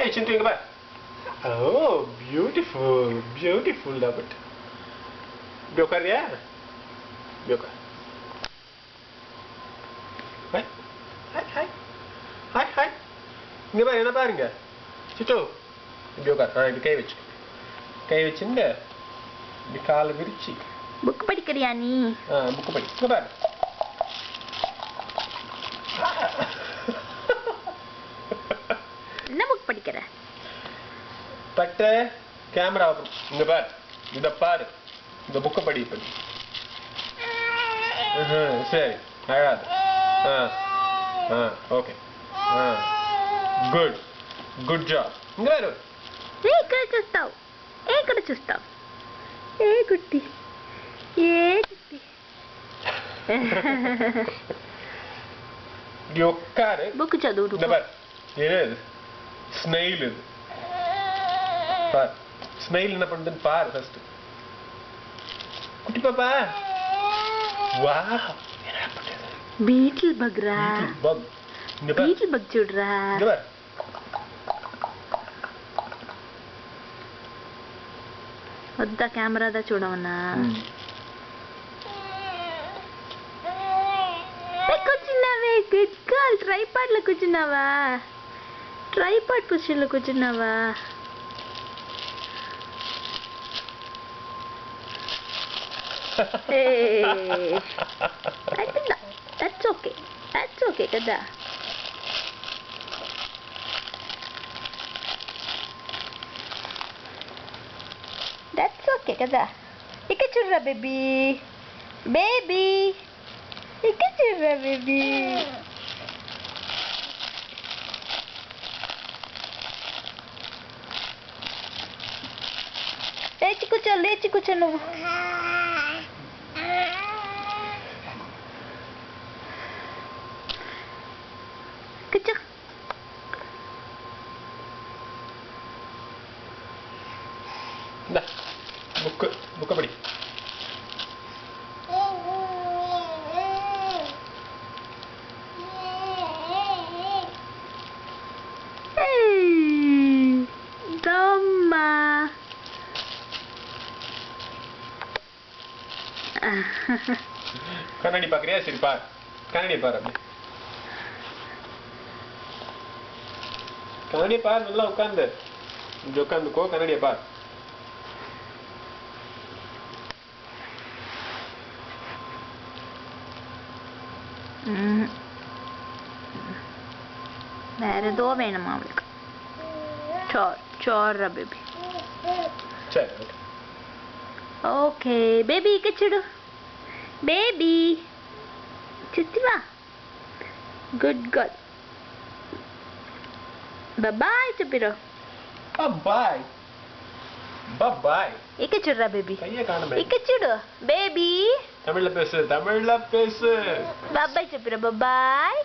Hey, Chintu, இங்க பாரு. Oh, beautiful, beautiful, David. இப்படி உட்காரியா? இப்படி உட்கார். Hi, hi, hi, hi, hi. இங்க பாரு, என்ன பாருங்க. சிட்டு, இப்படி உட்கார். இப்படி கை வச்சு. கை வச்சுங்க. இப்படி காலை விரிச்சு. புக் படிக்கிறியா நீ? புக் படி. இங்க பாரு. என்ன புக் படிக்கிற? பட்ட கேமரா இங்க பாரு. இத பாரு. இந்த புக்க படி இப்ப. சரி. அழாத. ஓகே. గుడ్. Good job. இங்க பாரு. ఇక్కడ చూస్తావు. ఇక్కడ చూస్తావు. ఏ కుట్టి. ఏ కుట్టి. இப்படி உட்காரு. புக் చదువు. இங்க பாரு. இது ஸ்னைல் இது. பாரு. ஸ்னைல் என்ன பண்ணுதுன்னு பாரு ஃபர்ஸ்ட். குட்டி பாப்பா. வாவ். என்ன பண்ணுது? బీటిల్ బగ్ రా. బగ్. இங்க பாரு. బీటిల్ బగ్ చూడరా. இங்க பாரு. వద్దా కెమెరాదా చూడవన్నా? కూర్చున్నావే. Good girl. ట్రైపాడ్ లో కూర్చున్నావా? ట్రైపాడ్ పొజిషన్ లో కూర్చున్నావా? That's okay. That's okay కదా. That's okay కదా. ఇక చూడరా బేబీ. బేబీ. ఇక చూడరా బేబీ. లేచి కూర్చో నువ్వు. కూర్చో. புக்க படி. தம்மா. கண்ணாடி பாக்குறியா? சரி பாரு. கண்ணாடி பாரு. அப்படி கண்ணாடியை பாரு. நல்லா உட்காந்து இப்படி உட்காந்துக்கோ. கண்ணாடியை பாரு. வேற ஏதோ வேணுமா அவளுக்கு? சோர்ரா பேபி. சரி. ఓకే బేబీ ఇక చూడు. బేబీ చూస్తావా? Good girl. బాయ్ చెప్పిరో. బాయ్. బాయ్. ఇక చూడరా బేబీ. கையை காணுமே. ఇక చూడు బేబీ. தமிழ்ல பேசு. தமிழ்ல பேசு. బాయ్ చెప్పిరో. బాయ్.